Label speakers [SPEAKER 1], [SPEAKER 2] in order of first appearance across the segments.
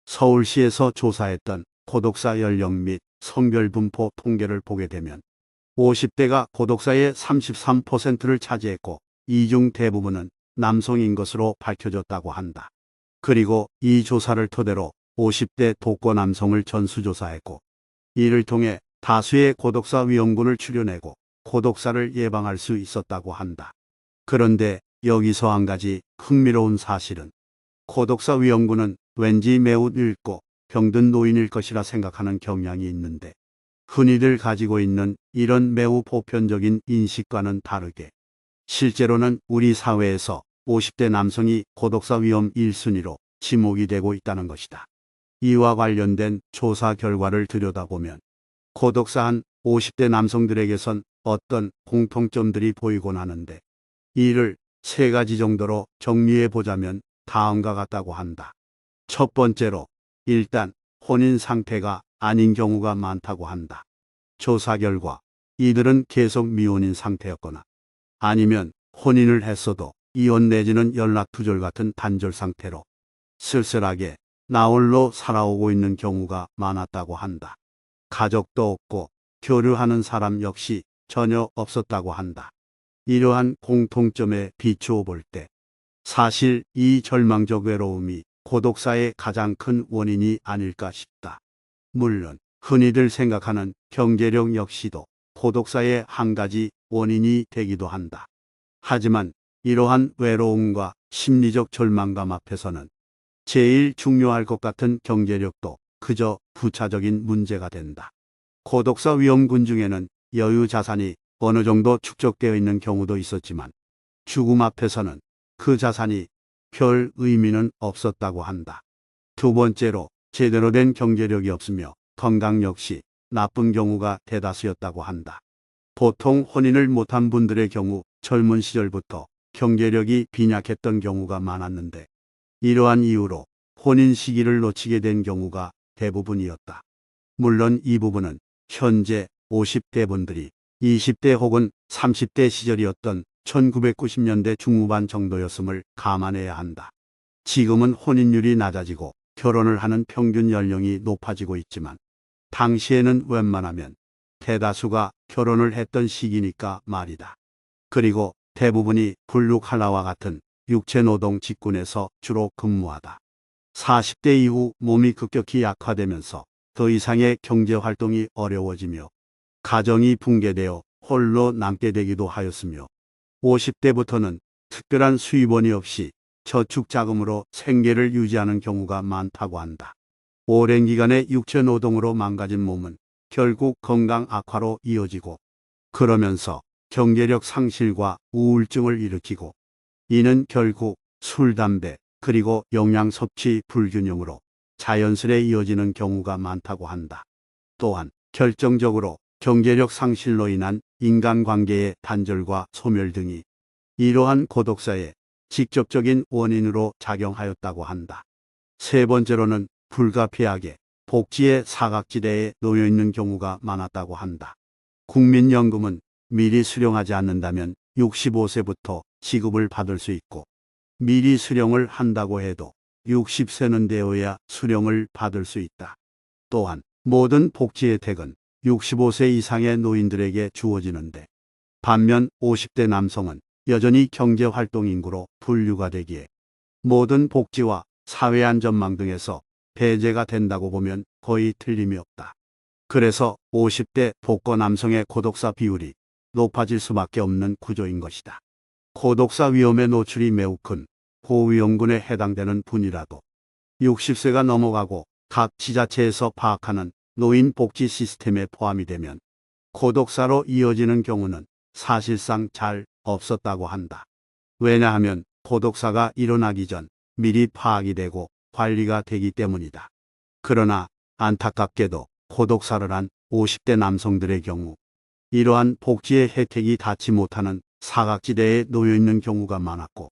[SPEAKER 1] 서울시에서 조사했던 고독사 연령 및 성별 분포 통계를 보게 되면 50대가 고독사의 33%를 차지했고 이 중 대부분은 남성인 것으로 밝혀졌다고 한다. 그리고 이 조사를 토대로 50대 독거 남성을 전수조사했고 이를 통해 다수의 고독사 위험군을 추려내고 고독사를 예방할 수 있었다고 한다. 그런데 여기서 한 가지 흥미로운 사실은 고독사 위험군은 왠지 매우 늙고 병든 노인일 것이라 생각하는 경향이 있는데 흔히들 가지고 있는 이런 매우 보편적인 인식과는 다르게 실제로는 우리 사회에서 50대 남성이 고독사 위험 1순위로 지목이 되고 있다는 것이다. 이와 관련된 조사 결과를 들여다보면 고독사한 50대 남성들에게선 어떤 공통점들이 보이곤 하는데 이를 세 가지 정도로 정리해 보자면 다음과 같다고 한다. 첫 번째로 일단 혼인 상태가 아닌 경우가 많다고 한다. 조사 결과 이들은 계속 미혼인 상태였거나 아니면 혼인을 했어도 이혼 내지는 연락두절 같은 단절 상태로 쓸쓸하게 나홀로 살아오고 있는 경우가 많았다고 한다. 가족도 없고 교류하는 사람 역시 전혀 없었다고 한다. 이러한 공통점에 비추어 볼 때 사실 이 절망적 외로움이 고독사의 가장 큰 원인이 아닐까 싶다. 물론 흔히들 생각하는 경제력 역시도 고독사의 한 가지 원인이 되기도 한다. 하지만 이러한 외로움과 심리적 절망감 앞에서는 제일 중요할 것 같은 경제력도 그저 부차적인 문제가 된다. 고독사 위험군 중에는 여유 자산이 어느 정도 축적되어 있는 경우도 있었지만 죽음 앞에서는 그 자산이 별 의미는 없었다고 한다. 두 번째로 제대로 된 경제력이 없으며 건강 역시 나쁜 경우가 대다수였다고 한다. 보통 혼인을 못한 분들의 경우 젊은 시절부터 경제력이 빈약했던 경우가 많았는데 이러한 이유로 혼인 시기를 놓치게 된 경우가 대부분이었다. 물론 이 부분은 현재 50대 분들이 20대 혹은 30대 시절이었던 1990년대 중후반 정도였음을 감안해야 한다. 지금은 혼인율이 낮아지고 결혼을 하는 평균 연령이 높아지고 있지만 당시에는 웬만하면 대다수가 결혼을 했던 시기니까 말이다. 그리고 대부분이 블루칼라와 같은 육체노동 직군에서 주로 근무하다. 40대 이후 몸이 급격히 약화되면서 더 이상의 경제활동이 어려워지며 가정이 붕괴되어 홀로 남게 되기도 하였으며 50대부터는 특별한 수입원이 없이 저축자금으로 생계를 유지하는 경우가 많다고 한다. 오랜 기간의 육체노동으로 망가진 몸은 결국 건강 악화로 이어지고 그러면서 경제력 상실과 우울증을 일으키고 이는 결국 술, 담배, 그리고 영양 섭취 불균형으로 자연스레 이어지는 경우가 많다고 한다. 또한 결정적으로 경제력 상실로 인한 인간관계의 단절과 소멸 등이 이러한 고독사의 직접적인 원인으로 작용하였다고 한다. 세 번째로는 불가피하게 복지의 사각지대에 놓여 있는 경우가 많았다고 한다. 국민연금은 미리 수령하지 않는다면 65세부터 지급을 받을 수 있고 미리 수령을 한다고 해도 60세는 되어야 수령을 받을 수 있다. 또한 모든 복지 혜택은 65세 이상의 노인들에게 주어지는데 반면 50대 남성은 여전히 경제활동 인구로 분류가 되기에 모든 복지와 사회안전망 등에서 배제가 된다고 보면 거의 틀림이 없다. 그래서 50대 독거 남성의 고독사 비율이 높아질 수밖에 없는 구조인 것이다. 고독사 위험에 노출이 매우 큰 고위험군에 해당되는 분이라도 60세가 넘어가고 각 지자체에서 파악하는 노인 복지 시스템에 포함이 되면 고독사로 이어지는 경우는 사실상 잘 없었다고 한다. 왜냐하면 고독사가 일어나기 전 미리 파악이 되고 관리가 되기 때문이다. 그러나 안타깝게도 고독사를 한 50대 남성들의 경우 이러한 복지의 혜택이 닿지 못하는 사각지대에 놓여 있는 경우가 많았고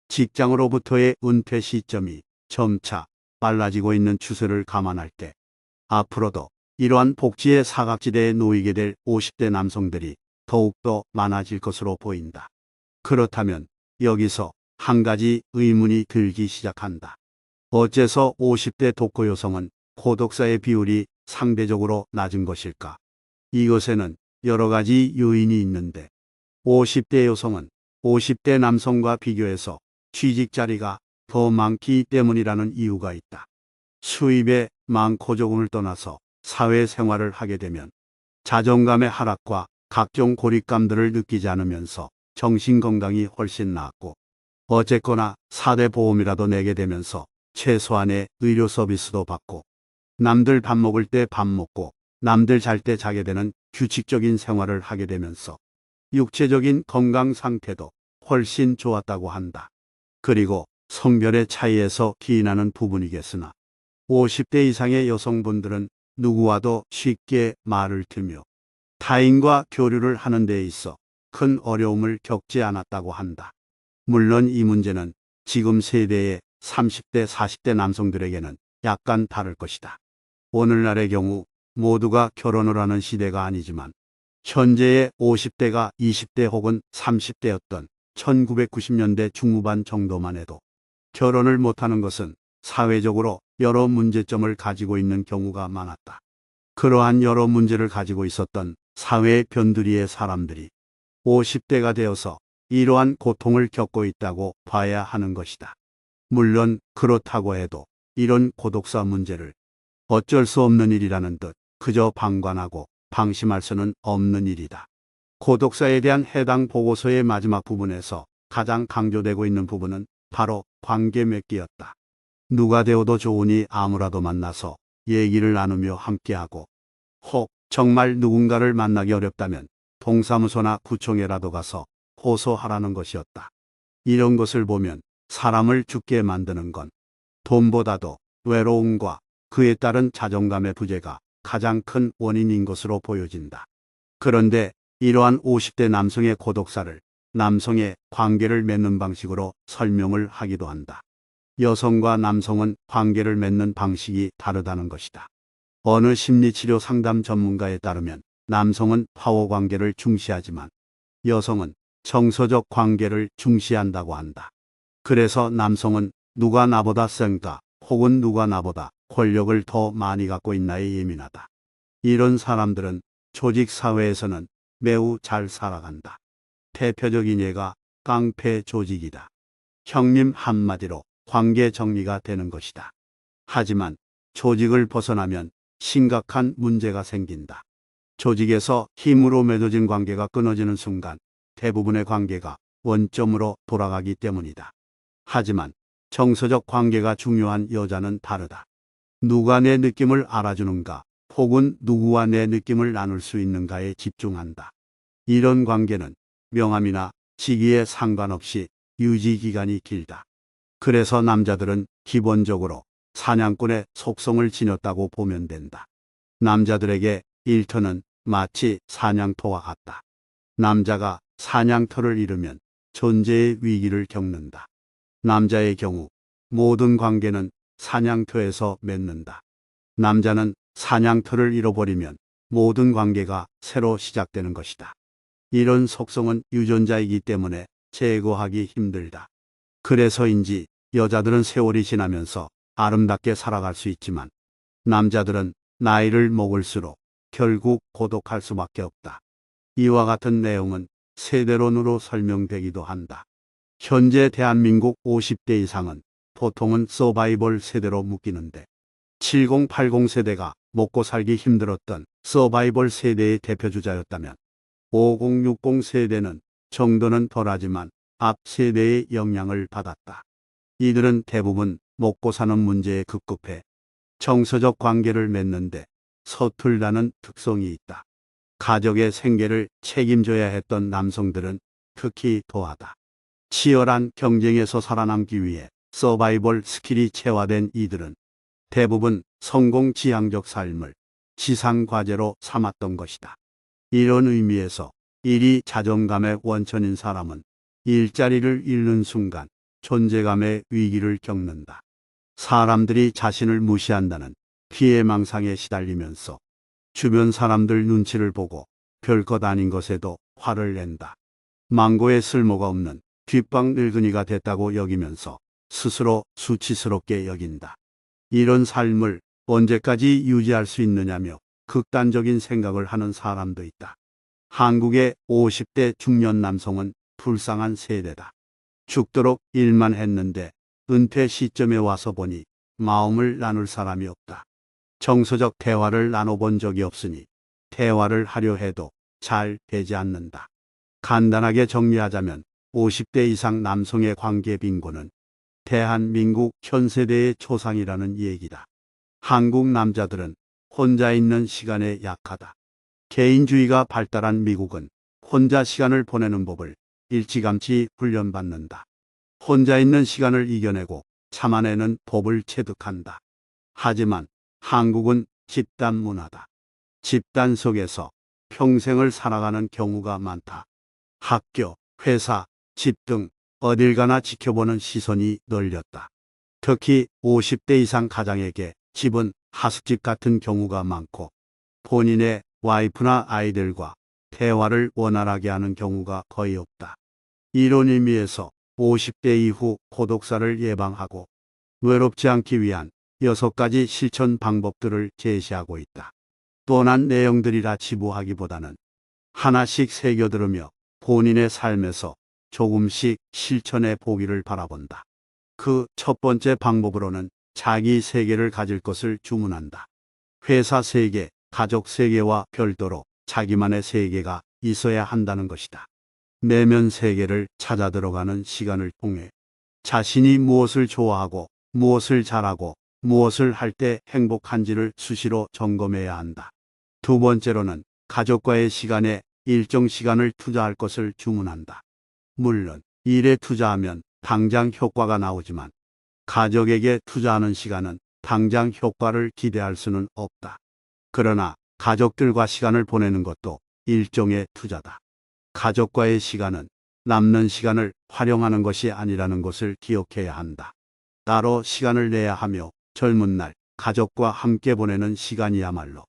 [SPEAKER 1] 직장으로부터의 은퇴 시점이 점차 빨라지고 있는 추세를 감안할 때 앞으로도 이러한 복지의 사각지대에 놓이게 될 50대 남성들이 더욱더 많아질 것으로 보인다. 그렇다면 여기서 한 가지 의문이 들기 시작한다. 어째서 50대 독거 여성은 고독사의 비율이 상대적으로 낮은 것일까? 이것에는 여러 가지 요인이 있는데 50대 여성은 50대 남성과 비교해서 취직 자리가 더 많기 때문이라는 이유가 있다. 수입의 많고 적음을 떠나서 사회생활을 하게 되면 자존감의 하락과 각종 고립감들을 느끼지 않으면서 정신건강이 훨씬 나았고 어쨌거나 4대 보험이라도 내게 되면서 최소한의 의료 서비스도 받고 남들 밥 먹을 때 밥 먹고 남들 잘 때 자게 되는 규칙적인 생활을 하게 되면서 육체적인 건강 상태도 훨씬 좋았다고 한다. 그리고 성별의 차이에서 기인하는 부분이겠으나 50대 이상의 여성분들은 누구와도 쉽게 말을 틀며 타인과 교류를 하는 데 있어 큰 어려움을 겪지 않았다고 한다. 물론 이 문제는 지금 세대의 30대, 40대 남성들에게는 약간 다를 것이다. 오늘날의 경우 모두가 결혼을 하는 시대가 아니지만 현재의 50대가 20대 혹은 30대였던 1990년대 중후반 정도만 해도 결혼을 못하는 것은 사회적으로 여러 문제점을 가지고 있는 경우가 많았다. 그러한 여러 문제를 가지고 있었던 사회의 변두리의 사람들이 50대가 되어서 이러한 고통을 겪고 있다고 봐야 하는 것이다. 물론 그렇다고 해도 이런 고독사 문제를 어쩔 수 없는 일이라는 듯 그저 방관하고 방심할 수는 없는 일이다. 고독사에 대한 해당 보고서의 마지막 부분에서 가장 강조되고 있는 부분은 바로 관계 맺기였다. 누가 되어도 좋으니 아무라도 만나서 얘기를 나누며 함께하고 혹 정말 누군가를 만나기 어렵다면 동사무소나 구청에라도 가서 호소하라는 것이었다. 이런 것을 보면 사람을 죽게 만드는 건 돈보다도 외로움과 그에 따른 자존감의 부재가 가장 큰 원인인 것으로 보여진다. 그런데 이러한 50대 남성의 고독사를 남성의 관계를 맺는 방식으로 설명을 하기도 한다. 여성과 남성은 관계를 맺는 방식이 다르다는 것이다. 어느 심리치료 상담 전문가에 따르면 남성은 파워 관계를 중시하지만 여성은 정서적 관계를 중시한다고 한다. 그래서 남성은 누가 나보다 센가 혹은 누가 나보다 권력을 더 많이 갖고 있나에 예민하다. 이런 사람들은 조직 사회에서는 매우 잘 살아간다. 대표적인 예가 깡패 조직이다. 형님 한마디로 관계 정리가 되는 것이다. 하지만 조직을 벗어나면 심각한 문제가 생긴다. 조직에서 힘으로 맺어진 관계가 끊어지는 순간 대부분의 관계가 원점으로 돌아가기 때문이다. 하지만 정서적 관계가 중요한 여자는 다르다. 누가 내 느낌을 알아주는가 혹은 누구와 내 느낌을 나눌 수 있는가에 집중한다. 이런 관계는 명함이나 직위에 상관없이 유지 기간이 길다. 그래서 남자들은 기본적으로 사냥꾼의 속성을 지녔다고 보면 된다. 남자들에게 일터는 마치 사냥터와 같다. 남자가 사냥터를 잃으면 존재의 위기를 겪는다. 남자의 경우 모든 관계는 사냥터에서 맺는다. 남자는 사냥터를 잃어버리면 모든 관계가 새로 시작되는 것이다. 이런 속성은 유전자이기 때문에 제거하기 힘들다. 그래서인지 여자들은 세월이 지나면서 아름답게 살아갈 수 있지만 남자들은 나이를 먹을수록 결국 고독할 수밖에 없다. 이와 같은 내용은 세대론으로 설명되기도 한다. 현재 대한민국 50대 이상은 보통은 서바이벌 세대로 묶이는데 70, 80 세대가 먹고 살기 힘들었던 서바이벌 세대의 대표주자였다면 50, 60 세대는 정도는 덜하지만 앞 세대의 영향을 받았다. 이들은 대부분 먹고 사는 문제에 급급해 정서적 관계를 맺는데 서툴다는 특성이 있다. 가족의 생계를 책임져야 했던 남성들은 특히 더하다. 치열한 경쟁에서 살아남기 위해 서바이벌 스킬이 체화된 이들은 대부분 성공 지향적 삶을 지상 과제로 삼았던 것이다. 이런 의미에서 일이 자존감의 원천인 사람은 일자리를 잃는 순간 존재감의 위기를 겪는다. 사람들이 자신을 무시한다는 피해망상에 시달리면서 주변 사람들 눈치를 보고 별것 아닌 것에도 화를 낸다. 망고에 쓸모가 없는 뒷방 늙은이가 됐다고 여기면서 스스로 수치스럽게 여긴다. 이런 삶을 언제까지 유지할 수 있느냐며 극단적인 생각을 하는 사람도 있다. 한국의 50대 중년 남성은 불쌍한 세대다. 죽도록 일만 했는데 은퇴 시점에 와서 보니 마음을 나눌 사람이 없다. 정서적 대화를 나눠본 적이 없으니 대화를 하려 해도 잘 되지 않는다. 간단하게 정리하자면 50대 이상 남성의 관계 빈곤은 대한민국 현 세대의 초상이라는 얘기다. 한국 남자들은 혼자 있는 시간에 약하다. 개인주의가 발달한 미국은 혼자 시간을 보내는 법을 일찌감치 훈련받는다. 혼자 있는 시간을 이겨내고 참아내는 법을 체득한다. 하지만 한국은 집단 문화다. 집단 속에서 평생을 살아가는 경우가 많다. 학교, 회사, 집 등 어딜 가나 지켜보는 시선이 널렸다. 특히 50대 이상 가장에게 집은 하숙집 같은 경우가 많고 본인의 와이프나 아이들과 대화를 원활하게 하는 경우가 거의 없다. 이런 의미에서 50대 이후 고독사를 예방하고 외롭지 않기 위한 6가지 실천 방법들을 제시하고 있다. 뻔한 내용들이라 지부하기보다는 하나씩 새겨들으며 본인의 삶에서 조금씩 실천해 보기를 바라본다. 그 첫 번째 방법으로는 자기 세계를 가질 것을 주문한다. 회사 세계, 가족 세계와 별도로 자기만의 세계가 있어야 한다는 것이다. 내면 세계를 찾아 들어가는 시간을 통해 자신이 무엇을 좋아하고 무엇을 잘하고 무엇을 할 때 행복한지를 수시로 점검해야 한다. 두 번째로는 가족과의 시간에 일정 시간을 투자할 것을 주문한다. 물론 일에 투자하면 당장 효과가 나오지만 가족에게 투자하는 시간은 당장 효과를 기대할 수는 없다. 그러나 가족들과 시간을 보내는 것도 일종의 투자다. 가족과의 시간은 남는 시간을 활용하는 것이 아니라는 것을 기억해야 한다. 따로 시간을 내야 하며 젊은 날 가족과 함께 보내는 시간이야말로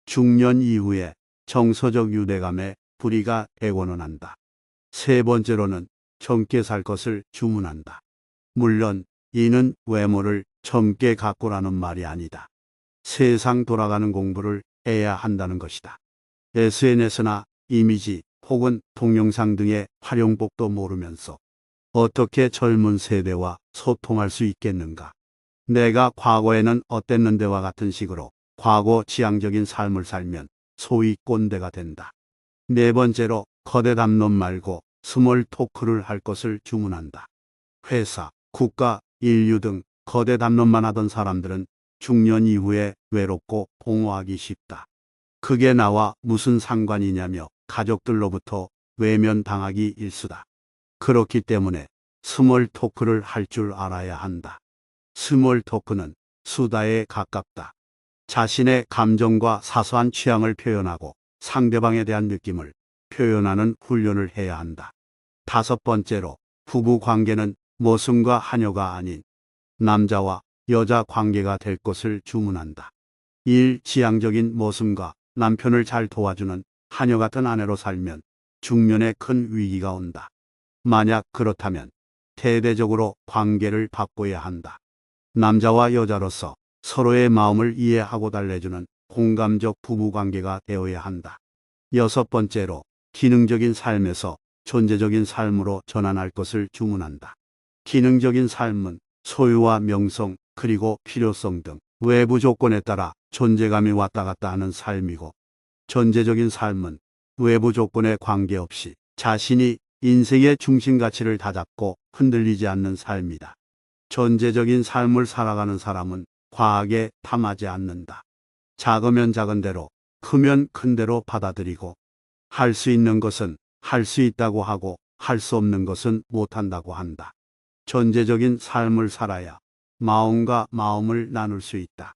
[SPEAKER 1] 중년 이후에 정서적 유대감의 뿌리가 되고는 한다. 세 번째로는 젊게 살 것을 주문한다. 물론 이는 외모를 젊게 가꾸라는 말이 아니다. 세상 돌아가는 공부를 해야 한다는 것이다. SNS나 이미지 혹은 동영상 등의 활용법도 모르면서 어떻게 젊은 세대와 소통할 수 있겠는가? 내가 과거에는 어땠는데와 같은 식으로 과거 지향적인 삶을 살면 소위 꼰대가 된다. 네 번째로 거대 담론 말고 스몰 토크를 할 것을 주문한다. 회사, 국가, 인류 등 거대 담론만 하던 사람들은 중년 이후에 외롭고 공허하기 쉽다. 그게 나와 무슨 상관이냐며 가족들로부터 외면당하기 일쑤다. 그렇기 때문에 스몰 토크를 할 줄 알아야 한다. 스몰 토크는 수다에 가깝다. 자신의 감정과 사소한 취향을 표현하고 상대방에 대한 느낌을 표현하는 훈련을 해야 한다. 다섯 번째로 부부 관계는 모순과 한여가 아닌 남자와 여자 관계가 될 것을 주문한다. 일지향적인 모순과 남편을 잘 도와주는 하녀 같은 아내로 살면 중년에 큰 위기가 온다. 만약 그렇다면 대대적으로 관계를 바꿔야 한다. 남자와 여자로서 서로의 마음을 이해하고 달래주는 공감적 부부관계가 되어야 한다. 여섯 번째로 기능적인 삶에서 존재적인 삶으로 전환할 것을 주문한다. 기능적인 삶은 소유와 명성 그리고 필요성 등 외부 조건에 따라 존재감이 왔다 갔다 하는 삶이고, 존재적인 삶은 외부 조건에 관계없이 자신이 인생의 중심 가치를 다잡고 흔들리지 않는 삶이다. 존재적인 삶을 살아가는 사람은 과하게 탐하지 않는다. 작으면 작은 대로, 크면 큰 대로 받아들이고, 할 수 있는 것은 할 수 있다고 하고 할 수 없는 것은 못한다고 한다. 존재적인 삶을 살아야 마음과 마음을 나눌 수 있다.